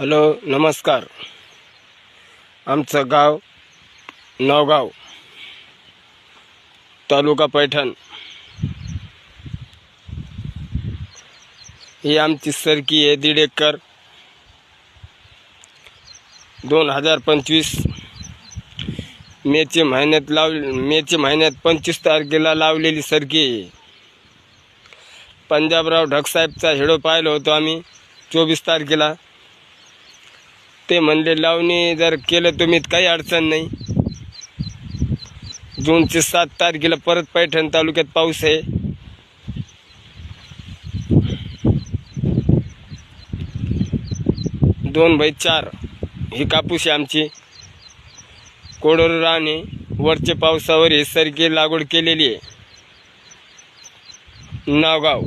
Hello नमस्कार. आमचं गाव नवगाव, तालुका पैठण. ही आमची सरकी आहे 1.5 एकर. 2025 मेच्या महिन्यात 25 तारखेला लावलेली सरकी आहे. पंजाबराव ढगसाहेबचा हेडो पाहिलं होतं आम्ही 24 तारखेला. ते म्हणले लावणी जर केलं तुम्ही काही अडचण नाही. जूनची 7 तारखेला परत पैठण तालुक्यात पाऊस आहे. दोन बाय 4 ही कापूस आहे आमची. कोडोर राणे वरचे पावसावर ही सरकी लागवड केलेली आहे. नावगाव.